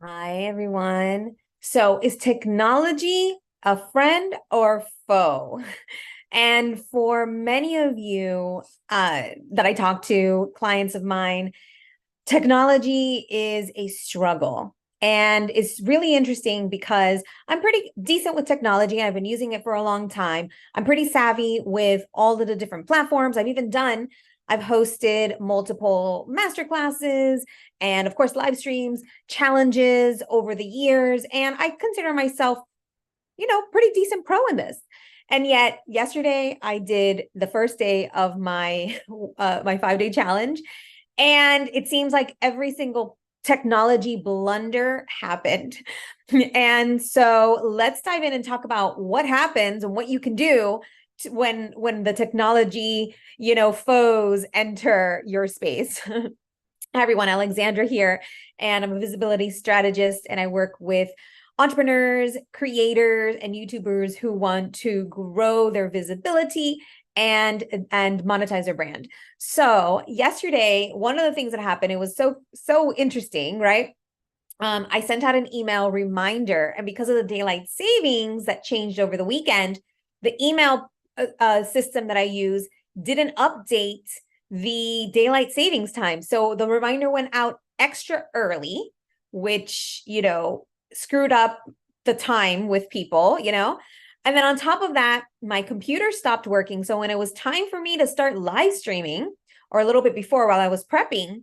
Hi, everyone. So, is technology a friend or foe? And for many of you that I talk to, clients of mine, technology is a struggle. And it's really interesting because I'm pretty decent with technology. I've been using it for a long time. I'm pretty savvy with all of the different platforms. I've hosted multiple masterclasses and, of course, live streams, challenges over the years. And I consider myself, pretty decent pro in this. And yet, yesterday I did the first day of my my 5 day challenge, and it seems like every single technology blunder happened. And so let's dive in and talk about what happens and what you can do when the technology, foes enter your space. Hi, everyone, Alexandra here, and I'm a visibility strategist, and I work with entrepreneurs, creators, and YouTubers who want to grow their visibility and monetize their brand. So yesterday, one of the things that happened, it was so interesting, right? I sent out an email reminder, and because of the daylight savings that changed over the weekend, the email system that I use didn't update the daylight savings time. So the reminder went out extra early, which, screwed up the time with people, And then on top of that, my computer stopped working. So when it was time for me to start live streaming, or a little bit before while I was prepping,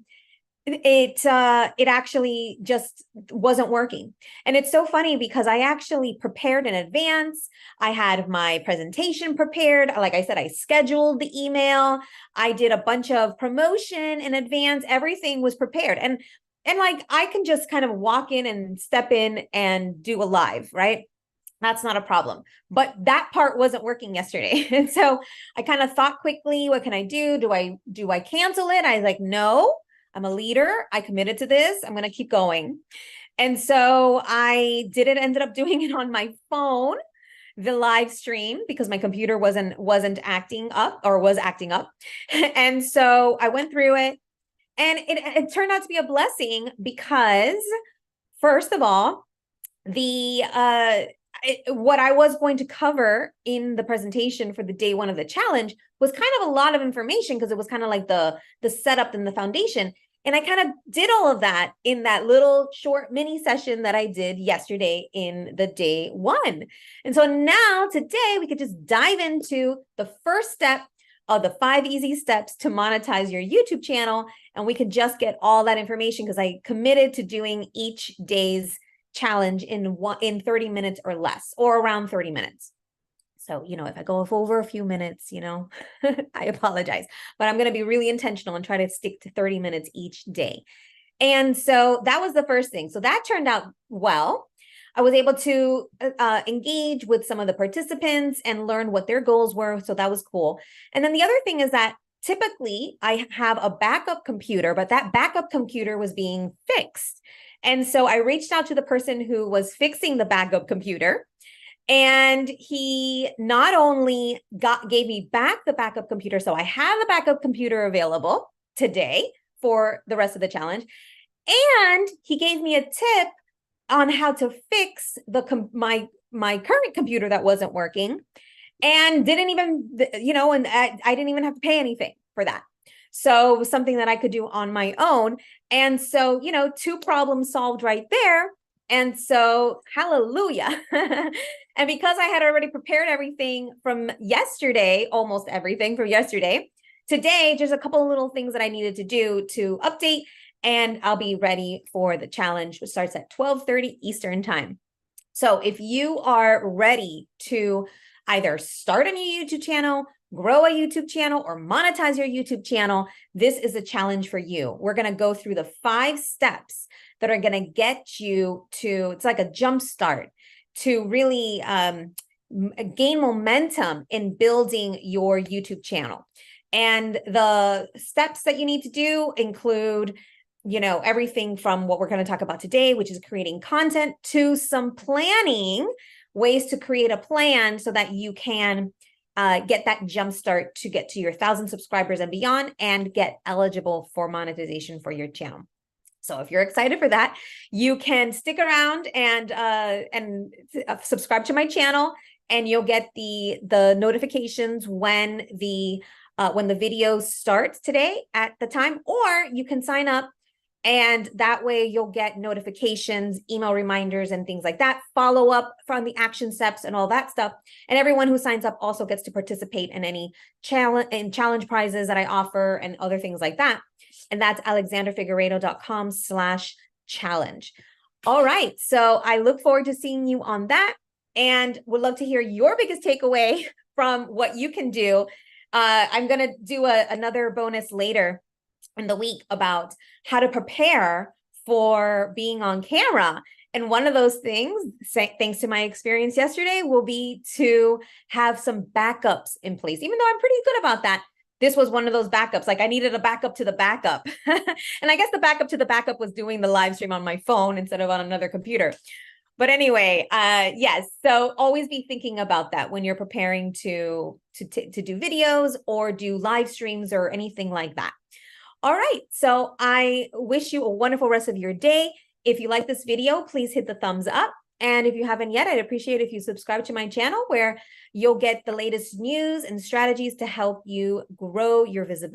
it actually just wasn't working. And it's so funny because I actually prepared in advance. I had my presentation prepared. Like I said, I scheduled the email. I did a bunch of promotion in advance. Everything was prepared. And like I can just kind of walk in and step in and do a live, right? That's not a problem. But that part wasn't working yesterday. And so I kind of thought quickly, what can I do? Do I cancel it? I was like, no, I'm a leader. I committed to this. I'm going to keep going. And so I did it, ended up doing it on my phone, the live stream, because my computer wasn't acting up, or was acting up. And so I went through it, and it turned out to be a blessing because, first of all, the what I was going to cover in the presentation for the day one of the challenge was kind of a lot of information, because it was kind of like the setup and the foundation. And I kind of did all of that in that little short mini session that I did yesterday in the day one. And so now today we could just dive into the first step of the 5 easy steps to monetize your YouTube channel. And we could just get all that information because I committed to doing each day's challenge in 30 minutes or less, or around 30 minutes. So, if I go over a few minutes, I apologize, but I'm going to be really intentional and try to stick to 30 minutes each day. And so that was the first thing. So that turned out well. I was able to engage with some of the participants and learn what their goals were. So that was cool. And then the other thing is that typically I have a backup computer, but that backup computer was being fixed. And so I reached out to the person who was fixing the backup computer, and he not only gave me back the backup computer, so I have the backup computer available today for the rest of the challenge, and he gave me a tip on how to fix my current computer that wasn't working, and didn't even, and I didn't even have to pay anything for that. So it was something that I could do on my own. And so, 2 problems solved right there. And so, hallelujah. And because I had already prepared everything from yesterday, almost everything from yesterday, today, just a couple of little things that I needed to do to update, and I'll be ready for the challenge, which starts at 12:30 Eastern time. So if you are ready to either start a new YouTube channel, grow a YouTube channel, or monetize your YouTube channel, this is a challenge for you. We're going to go through the 5 steps that are going to get you to, it's like a jump start to really gain momentum in building your YouTube channel. And the steps that you need to do include, everything from what we're going to talk about today, which is creating content, to some planning, ways to create a plan so that you can get that jump start to get to your 1,000 subscribers and beyond, and get eligible for monetization for your channel. So if you're excited for that, you can stick around and subscribe to my channel, and you'll get the notifications when the video starts today at the time, or you can sign up, and that way you'll get notifications, email reminders, and things like that, follow up from the action steps and all that stuff. And everyone who signs up also gets to participate in any challenge prizes that I offer and other things like that. And that's alexanderfigueredo.com/challenge. All right. So I look forward to seeing you on that, and would love to hear your biggest takeaway from what you can do. I'm going to do another bonus later in the week about how to prepare for being on camera. And one of those things, thanks to my experience yesterday, will be to have some backups in place. Even though I'm pretty good about that, this was one of those backups. Like, I needed a backup to the backup. And I guess the backup to the backup was doing the live stream on my phone instead of on another computer. But anyway, yes. So always be thinking about that when you're preparing to do videos or do live streams or anything like that. All right. So I wish you a wonderful rest of your day. If you like this video, please hit the thumbs up. And if you haven't yet, I'd appreciate if you subscribe to my channel, where you'll get the latest news and strategies to help you grow your visibility